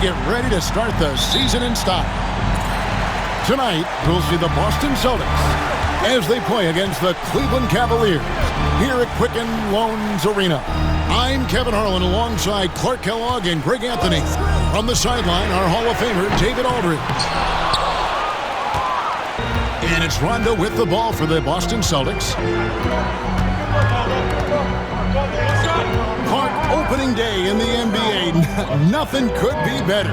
get ready to start the season in style. Tonight, we'll see the Boston Celtics as they play against the Cleveland Cavaliers here at Quicken Loans Arena. I'm Kevin Harlan alongside Clark Kellogg and Greg Anthony. From the sideline, our Hall of Famer, David Aldridge. And it's Rondo with the ball for the Boston Celtics. Clark, opening day in the NBA. Nothing could be better.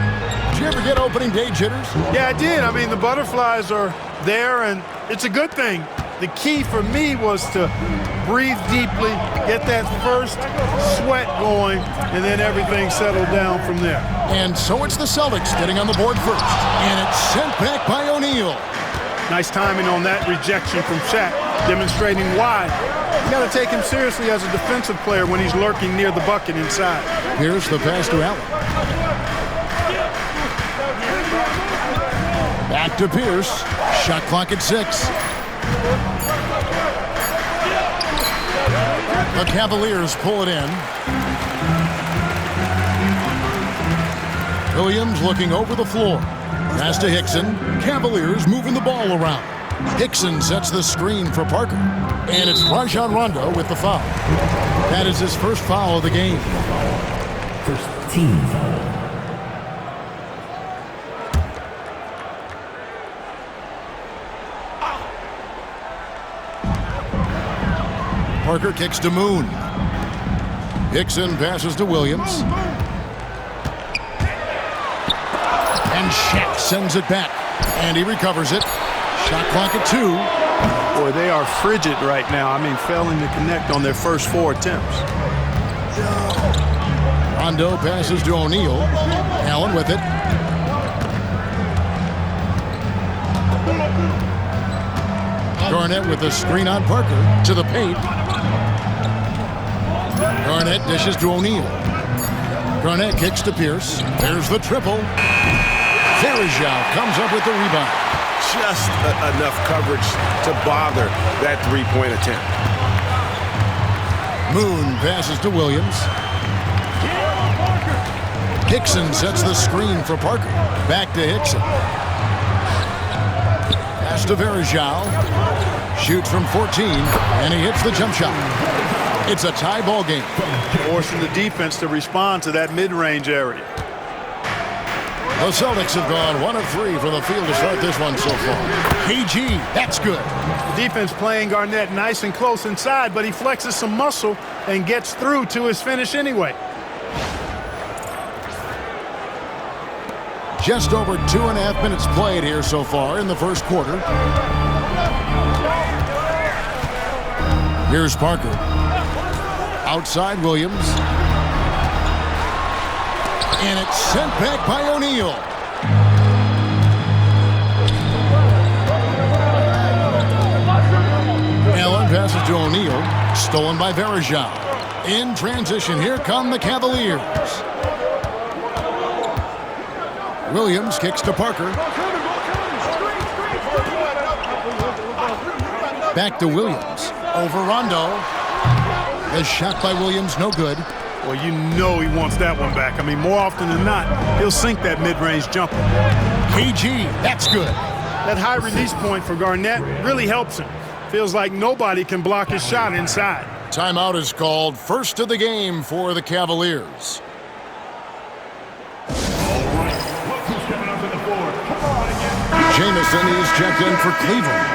Did you ever get opening day jitters? Yeah, I did. I mean, the butterflies are there, and it's a good thing. The key for me was to breathe deeply, get that first sweat going, and then everything settled down from there. And so it's the Celtics getting on the board first. And it's sent back by O'Neal. Nice timing on that rejection from Shaq, demonstrating why. You got to take him seriously as a defensive player when he's lurking near the bucket inside. Here's the pass to Allen. Back to Pierce. Shot clock at 6. The Cavaliers pull it in. Williams looking over the floor. Pass to Hickson. Cavaliers moving the ball around. Hickson sets the screen for Parker. And it's Rajon Rondo with the foul. That is his first foul of the game. First team foul. Parker kicks to Moon. Hickson passes to Williams. And Shaq sends it back. And he recovers it. Shot clock at 2. Boy, they are frigid right now. I mean, failing to connect on their first 4 attempts. Rondo passes to O'Neal. Allen with it. Garnett with the screen on Parker to the paint. Garnett dishes to O'Neal. Garnett kicks to Pierce. There's the triple. Varejao comes up with the rebound. Just enough coverage to bother that three-point attempt. Moon passes to Williams. Hickson sets the screen for Parker. Back to Hickson. Pass to Varejao. Shoots from 14, and he hits the jump shot. It's a tie ball game. Forcing the defense to respond to that mid-range area. The Celtics have gone 1 of 3 from the field to start this one so far. KG, that's good. The defense playing Garnett nice and close inside, but he flexes some muscle and gets through to his finish anyway. Just over 2.5 minutes played here so far in the first quarter. Here's Parker. Outside Williams. And it's sent back by O'Neal. Allen passes to O'Neal. Stolen by Varejao. In transition, here come the Cavaliers. Williams kicks to Parker. Back to Williams. Over Rondo. The shot by Williams, no good. Well, you know he wants that one back. I mean, more often than not, he'll sink that mid-range jumper. KG, that's good. That high release point for Garnett really helps him. Feels like nobody can block his shot inside. Timeout is called. First of the game for the Cavaliers. Jamison is checked in for Cleveland.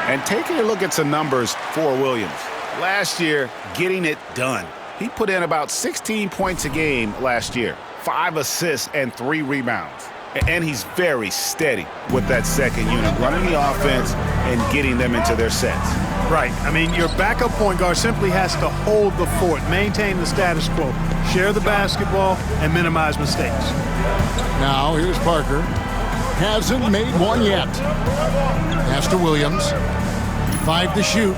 And taking a look at some numbers for Williams. Last year, getting it done. He put in about 16 points a game last year, 5 assists and 3 rebounds. And he's very steady with that second unit, running the offense and getting them into their sets. Right. I mean, your backup point guard simply has to hold the fort, maintain the status quo, share the basketball, and minimize mistakes. Now, here's Parker. Hasn't made one yet. Pass to Williams. 5 to shoot.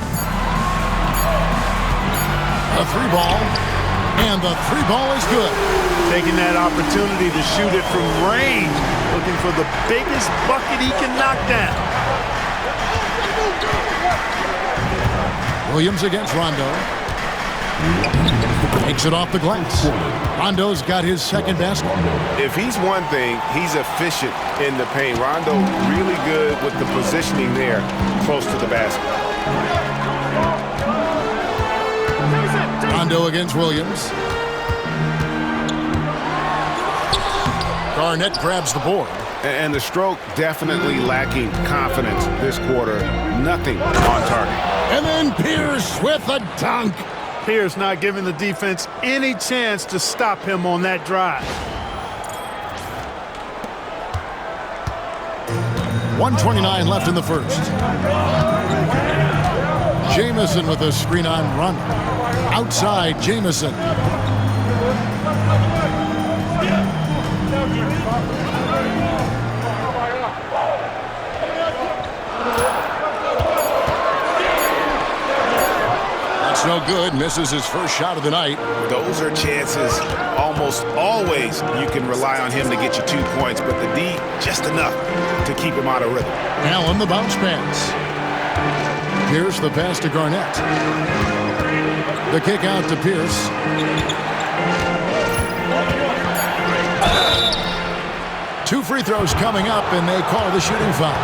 A 3-ball. And the 3-ball is good. Taking that opportunity to shoot it from range. Looking for the biggest bucket he can knock down. Williams against Rondo. Takes it off the glass. Rondo's got his second basket. If he's one thing, he's efficient in the paint. Rondo really good with the positioning there close to the basket. Rondo against Williams. Garnett grabs the board. And the stroke definitely lacking confidence this quarter. Nothing on target. And then Pierce with a dunk. Pierce not giving the defense any chance to stop him on that drive. 1:29 left in the first. Jamison with a screen on run. Outside, Jamison. That's no good. Misses his first shot of the night. Those are chances almost always you can rely on him to get you 2 points, but the D just enough to keep him out of rhythm. Allen the bounce pass. Pierce the pass to Garnett. The kick out to Pierce. Two free throws coming up, and they call the shooting foul.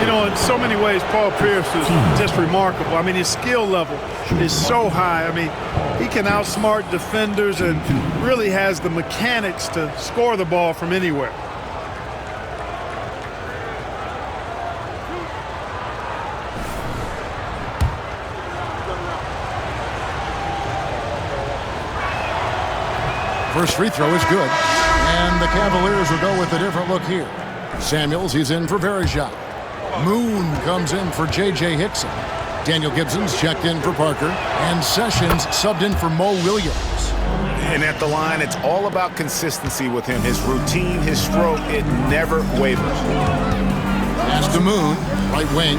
You know, in so many ways, Paul Pierce is just remarkable. I mean, his skill level is so high. I mean, he can outsmart defenders and really has the mechanics to score the ball from anywhere. First free throw is good, and the Cavaliers will go with a different look here. Samuels, he's in for Verejao. Moon comes in for J.J. Hickson. Daniel Gibson's checked in for Parker, and Sessions subbed in for Mo Williams. And at the line, it's all about consistency with him. His routine, his stroke, it never wavers. Pass to Moon, right wing.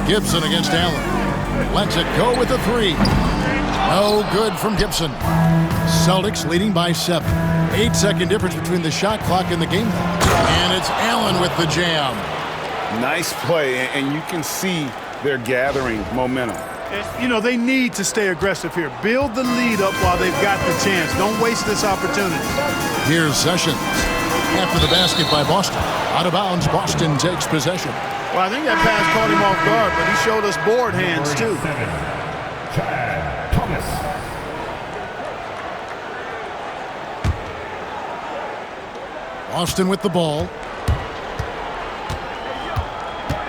Gibson against Allen. Lets it go with a three. No good from Gibson. Celtics leading by 7. 8-second difference between the shot clock and the game clock. And it's Allen with the jam. Nice play, and you can see they're gathering momentum. You know, they need to stay aggressive here. Build the lead up while they've got the chance. Don't waste this opportunity. Here's Sessions. After the basket by Boston. Out of bounds, Boston takes possession. Well, I think that pass caught him off guard, but he showed us board hands, too. Boston with the ball.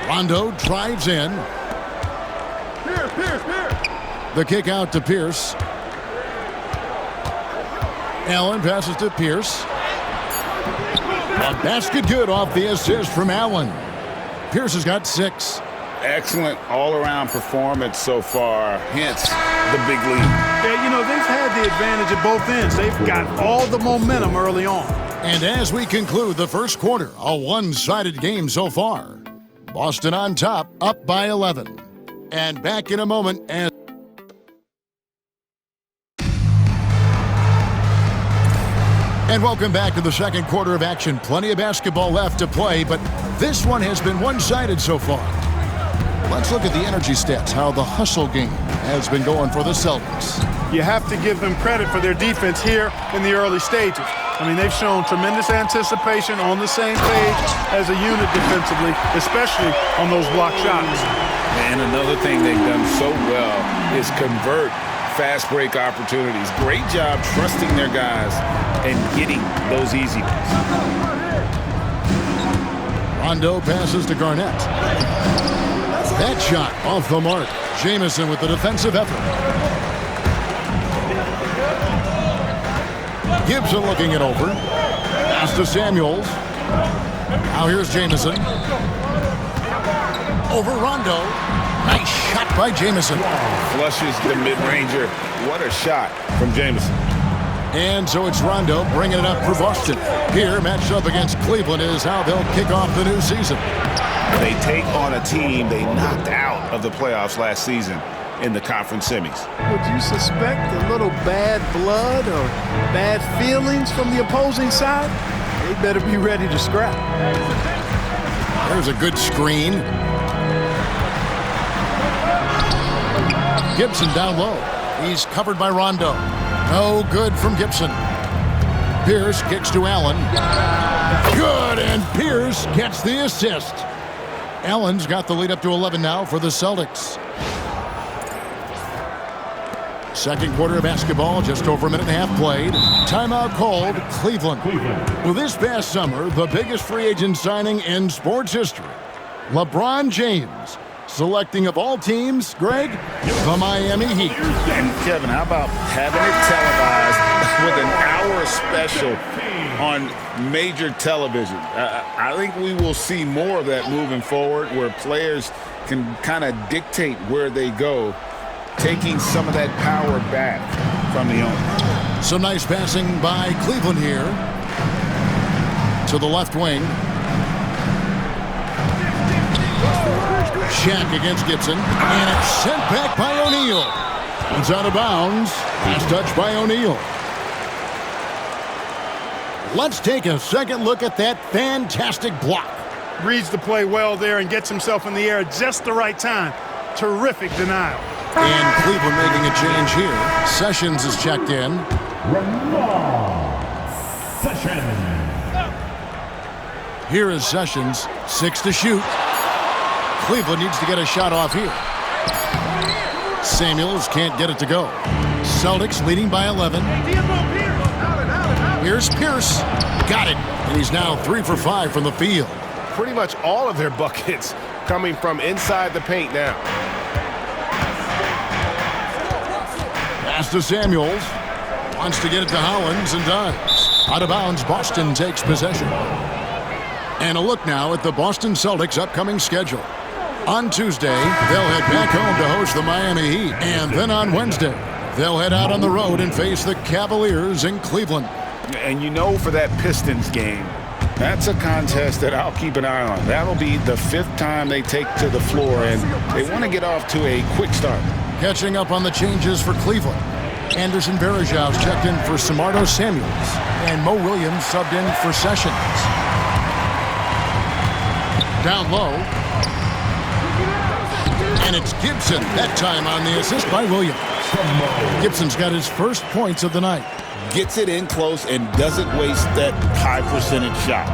Rondo drives in. The kick out to Pierce. Allen passes to Pierce. A basket good off the assist from Allen. Pierce has got 6. Excellent all-around performance so far, hence the big lead. Yeah, you know, they've had the advantage at both ends. They've got all the momentum early on. And as we conclude the first quarter, a one-sided game so far. Boston on top, up by 11. And back in a moment as... And welcome back to the second quarter of action. Plenty of basketball left to play, but this one has been one-sided so far. Let's look at the energy stats, how the hustle game has been going for the Celtics. You have to give them credit for their defense here in the early stages. I mean, they've shown tremendous anticipation, on the same page as a unit defensively, especially on those block shots. And another thing they've done so well is convert fast break opportunities. Great job trusting their guys and getting those easy ones. Rondo passes to Garnett. That shot off the mark. Jamison with the defensive effort. Gibson looking it over. Pass to Samuels. Now here's Jamison. Over Rondo. Nice shot by Jamison. Flushes the mid-ranger. What a shot from Jamison. And so it's Rondo bringing it up for Boston. Here, matched up against Cleveland, is how they'll kick off the new season. They take on a team they knocked out of the playoffs last season in the conference semis. Would you suspect a little bad blood or bad feelings from the opposing side? They better be ready to scrap. There's a good screen. Gibson down low. He's covered by Rondo. No good from Gibson. Pierce kicks to Allen. Good, and Pierce gets the assist. Allen's got the lead up to 11 now for the Celtics. Second quarter of basketball, just over a minute and a half played. Timeout called, Cleveland. Well, this past summer, the biggest free agent signing in sports history, LeBron James, selecting of all teams, Greg, the Miami Heat. And Kevin, how about having it televised with an hour special on major television? I think we will see more of that moving forward, where players can kind of dictate where they go, taking some of that power back from the owner. Some nice passing by Cleveland here to the left wing. Shaq against Gibson, and it's sent back by O'Neal. It's out of bounds. Last touch by O'Neal. Let's take a second look at that fantastic block. Reads the play well there and gets himself in the air at just the right time. Terrific denial. And Cleveland making a change here. Sessions is checked in. Here is Sessions, 6 to shoot. Cleveland needs to get a shot off here. Samuels can't get it to go. Celtics leading by 11. Here's Pierce. Got it. And he's now 3 for 5 from the field. Pretty much all of their buckets coming from inside the paint now. Pass to Samuels. Wants to get it to Hollins and does. Out of bounds, Boston takes possession. And a look now at the Boston Celtics' upcoming schedule. On Tuesday, they'll head back home to host the Miami Heat. And then on Wednesday, they'll head out on the road and face the Cavaliers in Cleveland. And you know, for that Pistons game, that's a contest that I'll keep an eye on. That'll be the 5th time they take to the floor, and they want to get off to a quick start. Catching up on the changes for Cleveland. Anderson Varejau's checked in for Samardo Samuels. And Mo Williams subbed in for Sessions. Down low. And it's Gibson, that time on the assist by Williams. Gibson's got his first points of the night. Gets it in close and doesn't waste that high percentage shot.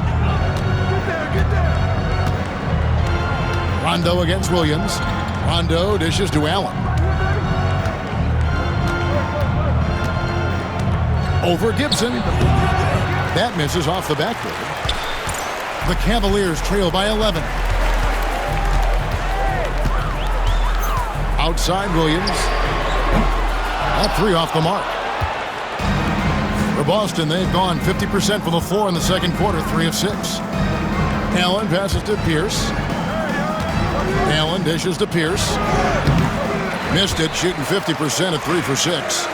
Rondo against Williams. Rondo dishes to Allen. Over Gibson. That misses off the backboard. The Cavaliers trail by 11. Outside Williams. That 3 off the mark. For Boston, they've gone 50% from the floor in the second quarter, 3 of 6. Allen passes to Pierce. Allen dishes to Pierce. Missed it, shooting 50% at 3 for 6.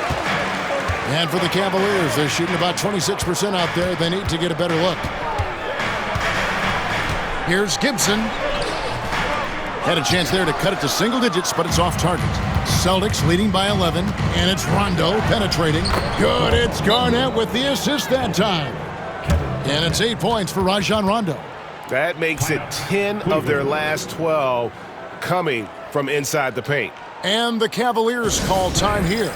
And for the Cavaliers, they're shooting about 26% out there. They need to get a better look. Here's Gibson. Had a chance there to cut it to single digits, but it's off target. Celtics leading by 11, and it's Rondo penetrating. Good, it's Garnett with the assist that time. And it's 8 points for Rajon Rondo. That makes it 10 of their last 12 coming from inside the paint. And the Cavaliers call time here.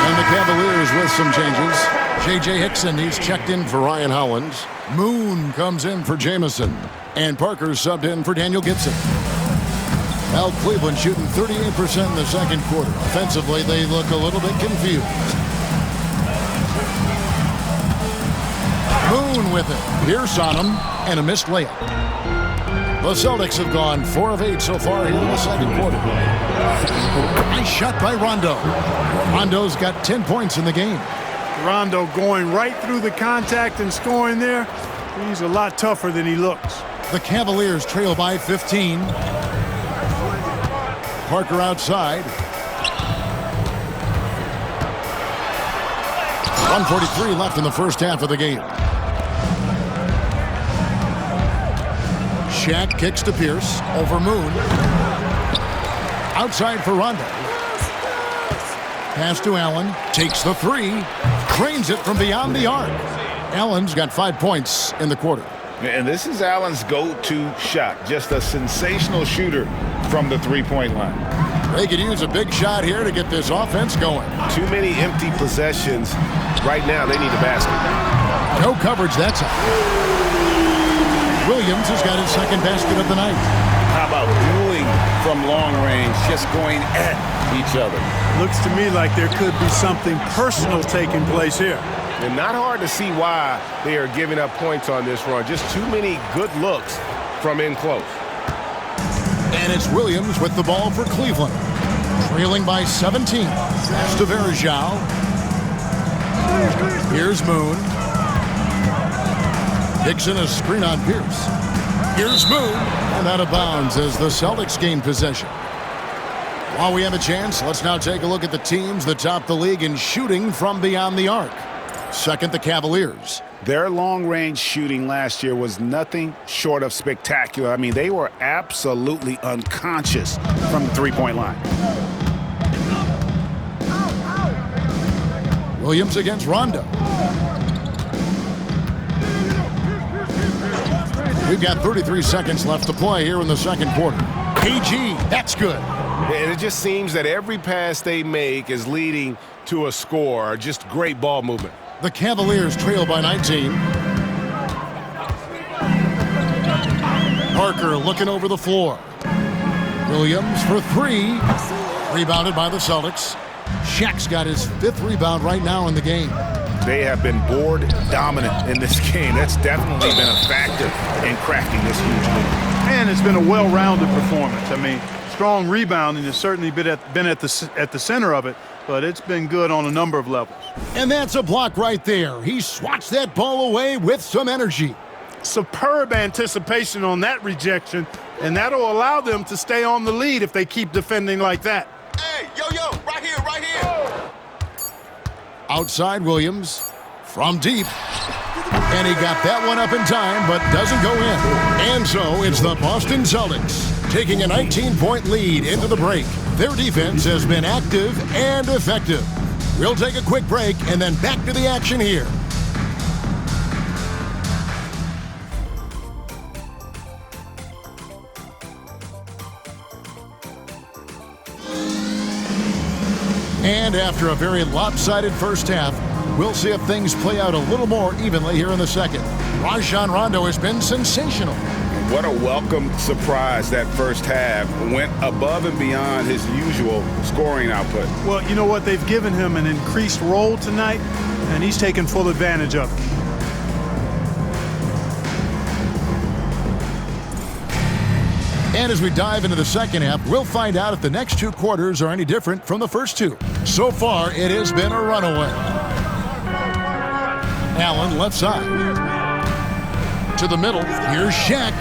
And the Cavaliers with some changes. J.J. Hickson, he's checked in for Ryan Hollins. Moon comes in for Jamison. And Parker subbed in for Daniel Gibson. Well, Cleveland shooting 38% in the second quarter. Offensively, they look a little bit confused. Moon with it. Pierce on him, and a missed layup. The Celtics have gone 4 of 8 so far here in the second quarter. Nice shot by Rondo. Rondo's got 10 points in the game. Rondo going right through the contact and scoring there. He's a lot tougher than he looks. The Cavaliers trail by 15. Parker outside. 1:43 left in the first half of the game. Shaq kicks to Pierce. Over Moon. Outside for Rondo. Pass to Allen. Takes the 3. Cranes it from beyond the arc. Allen's got 5 points in the quarter. And this is Allen's go-to shot. Just a sensational shooter from the three-point line. They could use a big shot here to get this offense going. Too many empty possessions. Right now, they need a basket. No coverage, that's it. Williams has got his second basket of the night. How about dueling from long range, just going at each other? Looks to me like there could be something personal taking place here. And not hard to see why they are giving up points on this run. Just too many good looks from in close. And it's Williams with the ball for Cleveland. Trailing by 17. Pass to Verjao. Here's Moon. Dixon a screen on Pierce. Here's Moon. And out of bounds as the Celtics gain possession. While we have a chance, let's now take a look at the teams that top the league in shooting from beyond the arc. Second, the Cavaliers. Their long-range shooting last year was nothing short of spectacular. I mean, they were absolutely unconscious from the three-point line. Williams against Rondo. We've got 33 seconds left to play here in the second quarter. KG, that's good. And it just seems that every pass they make is leading to a score. Just great ball movement. The Cavaliers trail by 19. Parker looking over the floor. Williams for three. Rebounded by the Celtics. Shaq's got his fifth rebound right now in the game. They have been board dominant in this game. That's definitely been a factor in cracking this huge lead. And it's been a well-rounded performance. I mean, strong rebounding has certainly been at the center of it, but it's been good on a number of levels. And that's a block right there. He swats that ball away with some energy. Superb anticipation on that rejection, and that'll allow them to stay on the lead if they keep defending like that. Hey, yo, right here, right here. Outside Williams from deep. And he got that one up in time, but doesn't go in. And so it's the Boston Celtics taking a 19-point lead into the break. Their defense has been active and effective. We'll take a quick break and then back to the action here. And after a very lopsided first half, we'll see if things play out a little more evenly here in the second. Rajon Rondo has been sensational. What a welcome surprise that first half. Went above and beyond his usual scoring output. Well, you know what? They've given him an increased role tonight, and he's taken full advantage of it. And as we dive into the second half, we'll find out if the next two quarters are any different from the first two. So far, it has been a runaway. Allen left side. To the middle. Here's Shaq.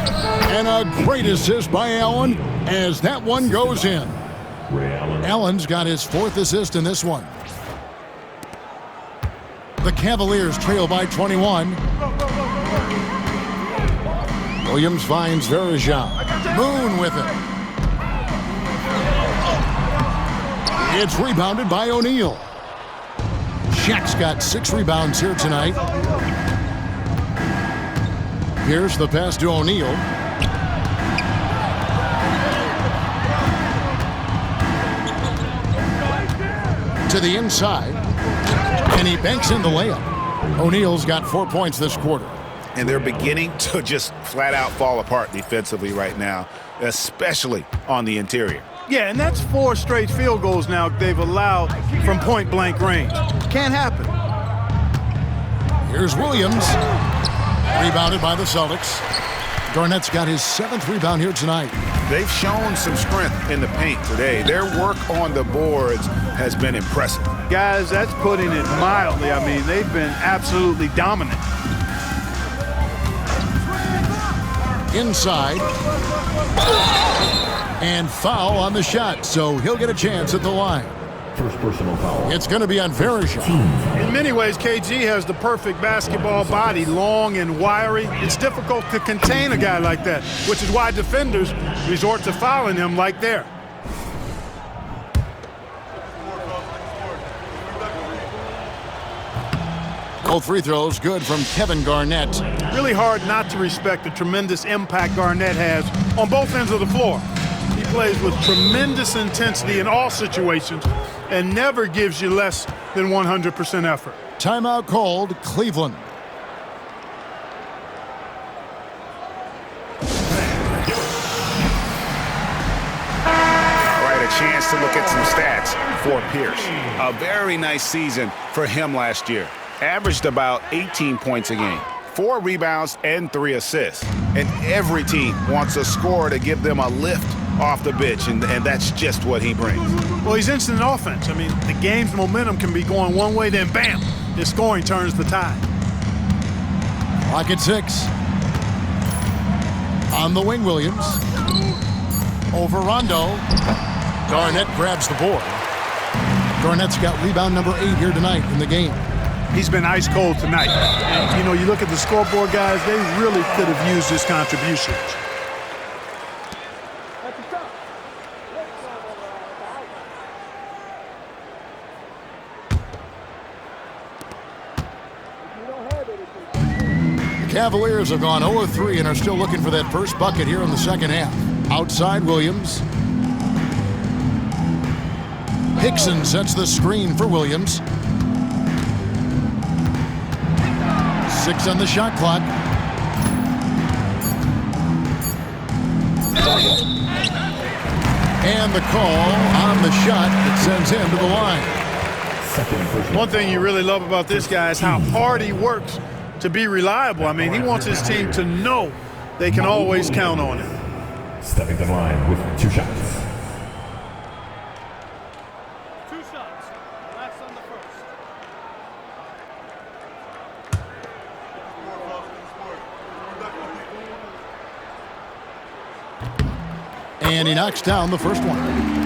And a great assist by Allen as that one goes in. Allen's got his fourth assist in this one. The Cavaliers trail by 21. Williams finds Verjao. Moon with it. It's rebounded by O'Neal. Shaq's got 6 rebounds here tonight. Here's the pass to O'Neal. To the inside. And he banks in the layup. O'Neal's got 4 points this quarter. And they're beginning to just flat out fall apart defensively right now, especially on the interior. Yeah, and that's 4 straight field goals now they've allowed from point-blank range. Can't happen. Here's Williams. Rebounded by the Celtics. Garnett's got his 7th rebound here tonight. They've shown some strength in the paint today. Their work on the boards has been impressive. Guys, that's putting it mildly. I mean, they've been absolutely dominant. Inside. And foul on the shot, so he'll get a chance at the line. First personal foul. It's going to be on Verjao. In many ways, KG has the perfect basketball body, long and wiry. It's difficult to contain a guy like that, which is why defenders resort to fouling him like there. Both free throws good from Kevin Garnett. Really hard not to respect the tremendous impact Garnett has on both ends of the floor. He plays with tremendous intensity in all situations and never gives you less than 100% effort. Timeout called, Cleveland. All right, a chance to look at some stats for Pierce. A very nice season for him last year. Averaged about 18 points a game, 4 rebounds and 3 assists. And every team wants a scorer to give them a lift off the bench, and that's just what he brings. Well, he's instant offense. I mean, the game's momentum can be going one way, then bam, his scoring turns the tide. Clock at 6. On the wing, Williams. Over Rondo. Garnett grabs the board. Garnett's got rebound number 8 here tonight in the game. He's been ice cold tonight. And, you know, you look at the scoreboard, guys, they really could have used his contributions. Cavaliers have gone 0-3 and are still looking for that first bucket here in the second half. Outside Williams. Hickson sets the screen for Williams. 6 on the shot clock. And the call on the shot that sends him to the line. One thing you really love about this guy is how hard he works to be reliable. I mean, he wants his team to know they can always count on him. Stepping to the line with 2 shots. 2 shots. Last on the first. And he knocks down the first one.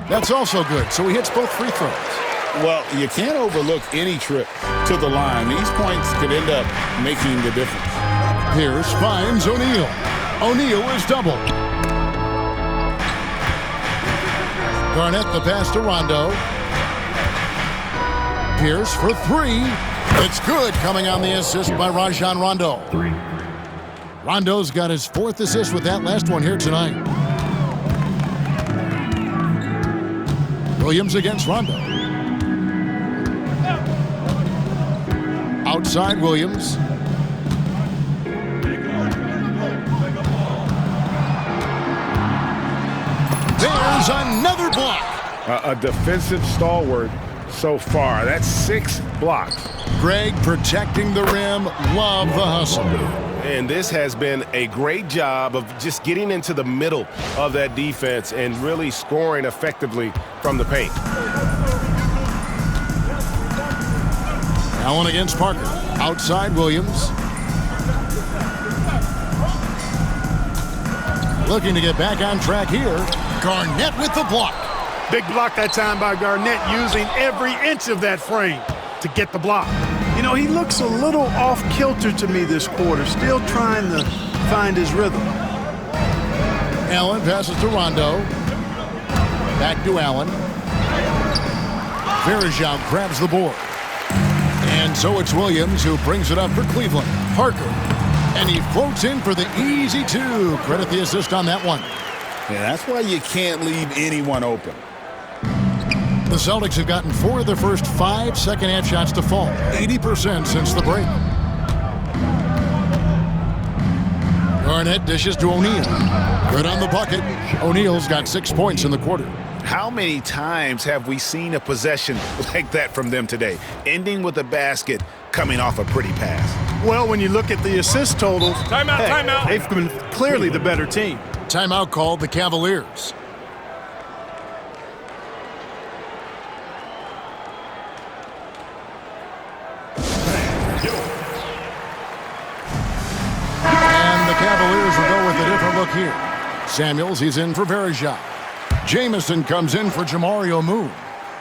That's also good, so he hits both free throws. Well, you can't overlook any trip to the line. These points could end up making the difference. Pierce finds O'Neal. O'Neal is doubled. Garnett the pass to Rondo. Pierce for 3. It's good, coming on the assist by Rajon Rondo. 3. Rondo's got his 4th assist with that last one here tonight. Williams against Rondo. Outside Williams. There's another block. A defensive stalwart so far. That's 6 blocks. Greg protecting the rim. Love the hustle. And this has been a great job of just getting into the middle of that defense and really scoring effectively from the paint. Allen against Parker. Outside Williams. Looking to get back on track here. Garnett with the block. Big block that time by Garnett, using every inch of that frame to get the block. You know, he looks a little off-kilter to me this quarter, still trying to find his rhythm. Allen passes to Rondo. Back to Allen. Varejao grabs the board. And so it's Williams who brings it up for Cleveland. Parker. And he floats in for the easy 2. Credit the assist on that one. Yeah, that's why you can't leave anyone open. The Celtics have gotten 4 of their first 5 second-half shots to fall. 80% since the break. Garnett dishes to O'Neal. Good on the bucket. O'Neal's got 6 points in the quarter. How many times have we seen a possession like that from them today, ending with a basket coming off a pretty pass? Well, when you look at the assist totals, timeout. They've been clearly the better team. Timeout called the Cavaliers. And the Cavaliers will go with a different look here. Samuels, he's in for Varejao. Jamison comes in for Jamario Moon.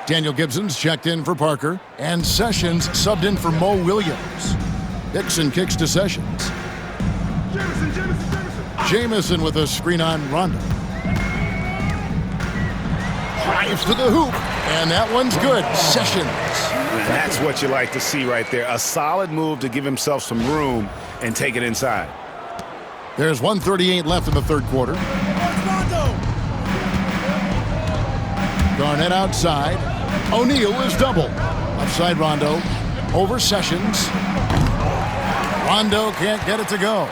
Daniel Gibson's checked in for Parker, and Sessions subbed in for Mo Williams. Dixon kicks to Sessions. Jamison with a screen on Rondo. Drives to the hoop, and that one's good. Sessions. And that's what you like to see right there. A solid move to give himself some room and take it inside. There's 1:38 left in the third quarter. Garnett outside. O'Neal is double. Upside Rondo. Over Sessions. Rondo can't get it to go.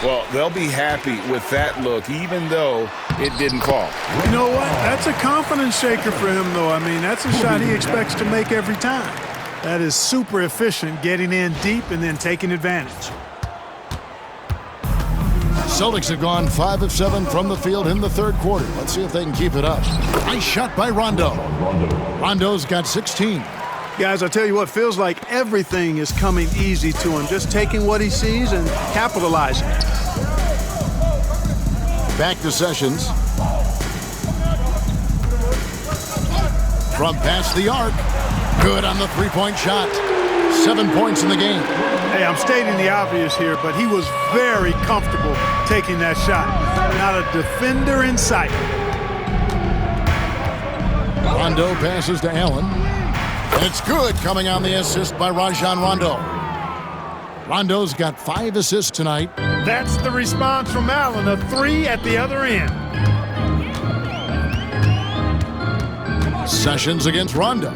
Well, they'll be happy with that look, even though it didn't fall. You know what? That's a confidence shaker for him, though. I mean, that's a shot he expects to make every time. That is super efficient, getting in deep and then taking advantage. Celtics have gone 5 of 7 from the field in the third quarter. Let's see if they can keep it up. Nice shot by Rondo. Rondo's got 16. Guys, I tell you what, feels like everything is coming easy to him. Just taking what he sees and capitalizing. Back to Sessions. From past the arc. Good on the three-point shot. 7 points in the game. Hey, I'm stating the obvious here, but he was very comfortable taking that shot. Not a defender in sight. Rondo passes to Allen. And it's good, coming on the assist by Rajon Rondo. Rondo's got 5 assists tonight. That's the response from Allen, a 3 at the other end. Sessions against Rondo.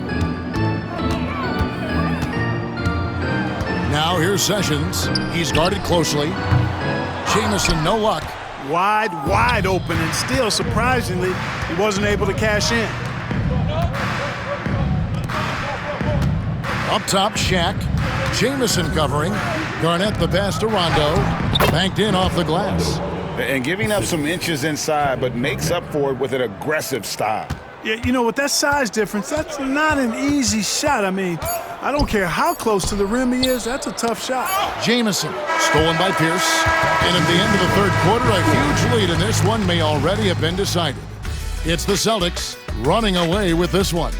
Now here's Sessions. He's guarded closely. Jamison, no luck. Wide open, and still, surprisingly, he wasn't able to cash in. Up top, Shaq. Jamison covering. Garnett the pass to Rondo. Banked in off the glass. And giving up some inches inside, but makes up for it with an aggressive style. Yeah, you know, with that size difference, that's not an easy shot. I mean, I don't care how close to the rim he is, that's a tough shot. Jamison, stolen by Pierce. And at the end of the third quarter, a huge lead, and this one may already have been decided. It's the Celtics running away with this one.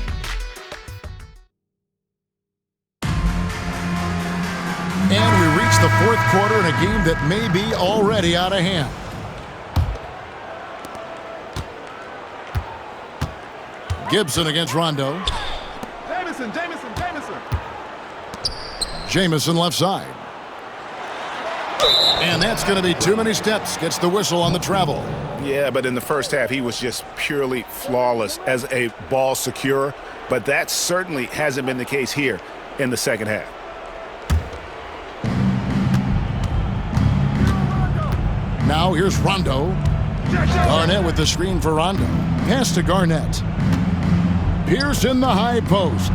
And we reach the fourth quarter in a game that may be already out of hand. Gibson against Rondo. Jamison. Jamison left side. And that's going to be too many steps. Gets the whistle on the travel. Yeah, but in the first half, he was just purely flawless as a ball securer. But that certainly hasn't been the case here in the second half. Now here's Rondo. Garnett with the screen for Rondo. Pass to Garnett. Pierce in the high post.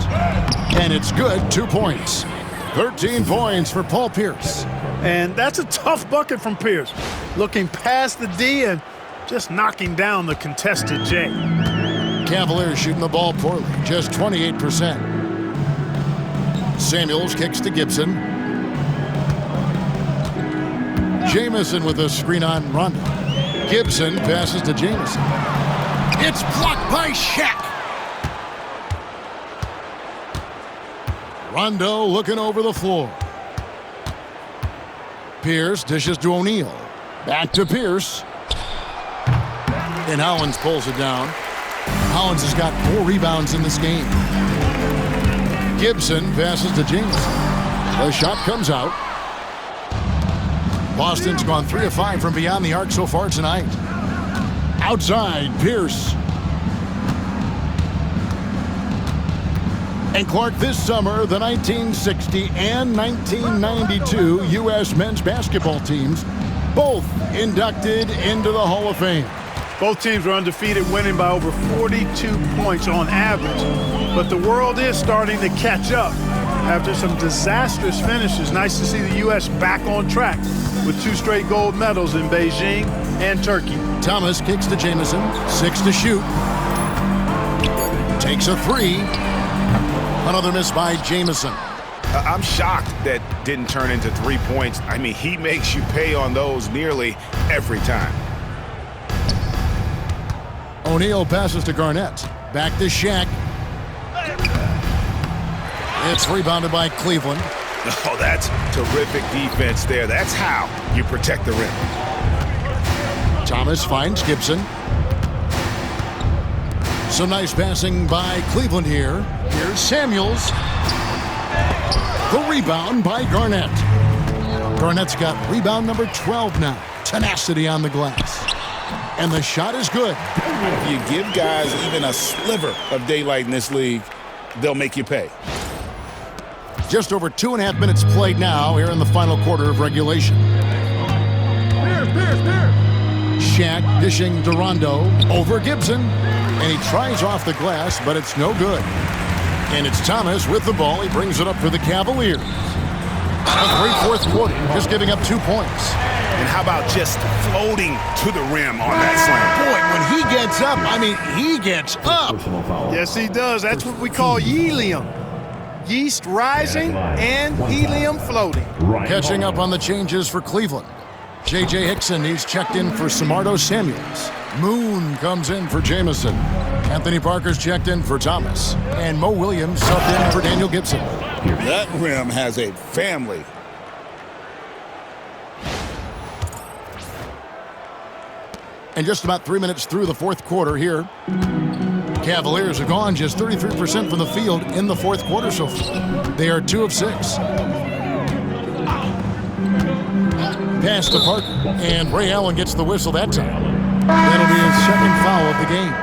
And it's good, 2 points. 13 points for Paul Pierce. And that's a tough bucket from Pierce. Looking past the D and just knocking down the contested J. Cavaliers shooting the ball poorly, just 28%. Samuels kicks to Gibson. Jamison with a screen on Rondo. Gibson passes to Jamison. It's blocked by Shaq. Rondo looking over the floor. Pierce dishes to O'Neal. Back to Pierce. And Howlands pulls it down. Howlands has got 4 rebounds in this game. Gibson passes to Jamison. The shot comes out. Boston's gone 3 of 5 from beyond the arc so far tonight. Outside, Pierce. And Clark, this summer, the 1960 and 1992 U.S. men's basketball teams both inducted into the Hall of Fame. Both teams were undefeated, winning by over 42 points on average. But the world is starting to catch up after some disastrous finishes. Nice to see the U.S. back on track with 2 straight gold medals in Beijing and Turkey. Thomas kicks to Jamison, 6 to shoot. Takes a 3. Another miss by Jamison. I'm shocked that didn't turn into 3 points. I mean, he makes you pay on those nearly every time. O'Neal passes to Garnett. Back to Shaq. It's rebounded by Cleveland. Oh, that's terrific defense there. That's how you protect the rim. Thomas finds Gibson. Some nice passing by Cleveland here. Here's Samuels. The rebound by Garnett. Garnett's got rebound number 12 now. Tenacity on the glass. And the shot is good. If you give guys even a sliver of daylight in this league, they'll make you pay. Just over 2.5 minutes played now here in the final quarter of regulation. Shaq dishing to Rondo over Gibson. And he tries off the glass, but it's no good. And it's Thomas with the ball. He brings it up for the Cavaliers. A great fourth quarter, just giving up 2 points. And how about just floating to the rim on that slam? Boy, when he gets up, I mean, he gets up. Yes, he does. That's what we call helium. Yeast rising and helium floating. Catching up on the changes for Cleveland. J.J. Hickson, he's checked in for Samardo Samuels. Moon comes in for Jamison. Anthony Parker's checked in for Thomas. And Mo Williams subbed in for Daniel Gibson. That rim has a family. And just about 3 minutes through the fourth quarter here. Cavaliers have gone just 33% from the field in the fourth quarter so far. They are 2 of 6. Pass to Parker, and Ray Allen gets the whistle that time. That'll be his second foul of the game.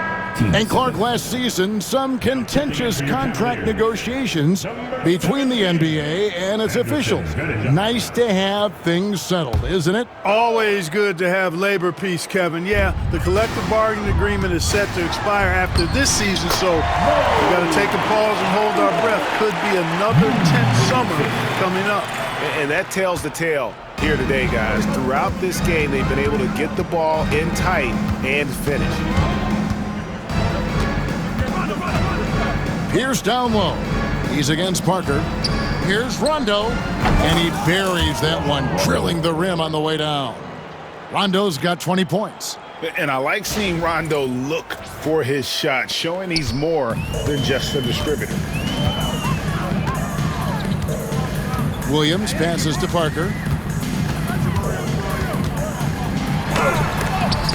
And Clark, last season, some contentious contract negotiations between the NBA and its officials. Nice to have things settled, isn't it? Always good to have labor peace, Kevin. Yeah, the collective bargaining agreement is set to expire after this season, so we got to take a pause and hold our breath. Could be another tense summer coming up. And that tells the tale here today, guys. Throughout this game, they've been able to get the ball in tight and finish. Pierce down low. He's against Parker. Here's Rondo. And he buries that one, drilling the rim on the way down. Rondo's got 20 points. And I like seeing Rondo look for his shot, showing he's more than just a distributor. Williams passes to Parker.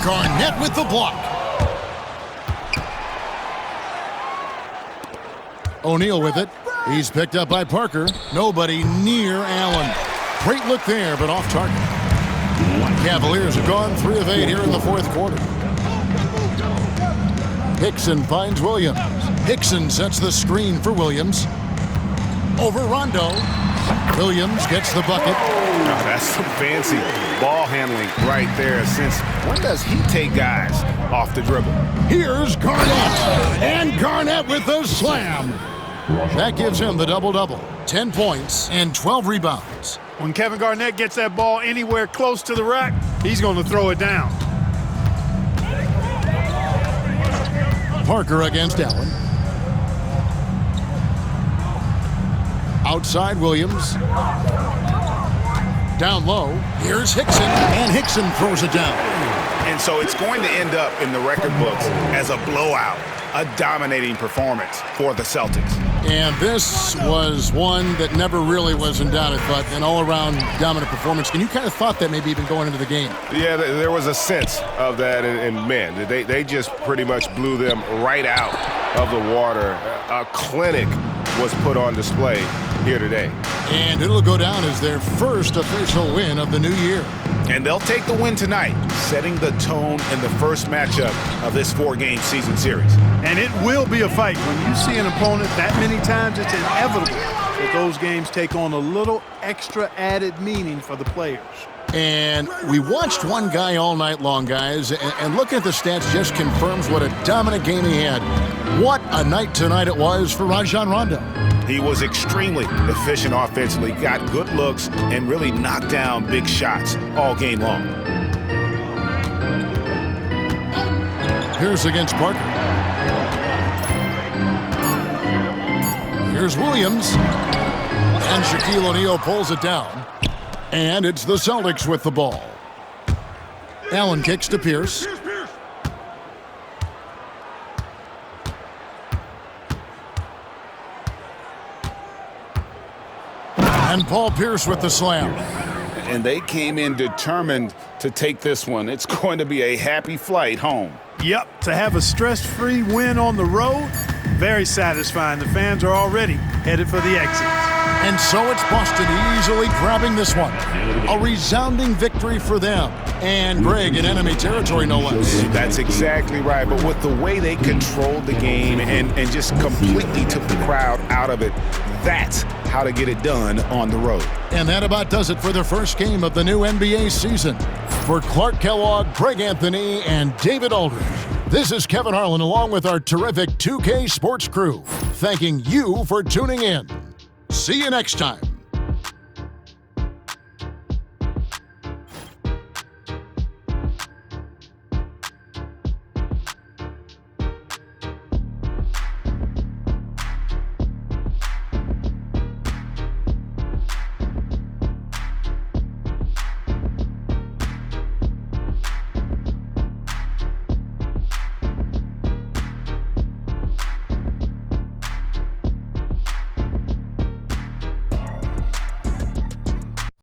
Garnett with the block. O'Neal with it. He's picked up by Parker. Nobody near Allen. Great look there, but off target. Cavaliers have gone 3 of 8 here in the fourth quarter. Hickson finds Williams. Hickson sets the screen for Williams. Over Rondo. Williams gets the bucket. Oh, that's some fancy ball handling right there. Since when does he take guys off the dribble? Here's Garnett. And Garnett with the slam. That gives him the double-double. 10 points and 12 rebounds. When Kevin Garnett gets that ball anywhere close to the rack, he's going to throw it down. Parker against Allen. Outside Williams. Down low. Here's Hickson. And Hickson throws it down. And so it's going to end up in the record books as a blowout, a dominating performance for the Celtics. And this was one that never really was in doubt, I thought, an all-around dominant performance. And you kind of thought that maybe even going into the game. Yeah, there was a sense of that, and man, they just pretty much blew them right out of the water. A clinic was put on display here today. And it'll go down as their first official win of the new year. And they'll take the win tonight, setting the tone in the first matchup of this 4-game season series. And it will be a fight. When you see an opponent that many times, it's inevitable that those games take on a little extra added meaning for the players. And we watched one guy all night long, guys, and looking at the stats just confirms what a dominant game he had. What a night tonight it was for Rajon Rondo. He was extremely efficient offensively, got good looks, and really knocked down big shots all game long. Here's against Parker. Here's Williams. And Shaquille O'Neal pulls it down. And it's the Celtics with the ball. Allen kicks to Pierce. And Paul Pierce with the slam. And they came in determined to take this one. It's going to be a happy flight home. Yep, to have a stress-free win on the road, very satisfying. The fans are already headed for the exits. And so it's Boston easily grabbing this one. A resounding victory for them. And Greg in enemy territory, no less. That's exactly right. But with the way they controlled the game and just completely took the crowd out of it, that's how to get it done on the road. And that about does it for the first game of the new NBA season. For Clark Kellogg, Greg Anthony, and David Aldridge, this is Kevin Harlan along with our terrific 2K Sports crew, thanking you for tuning in. See you next time.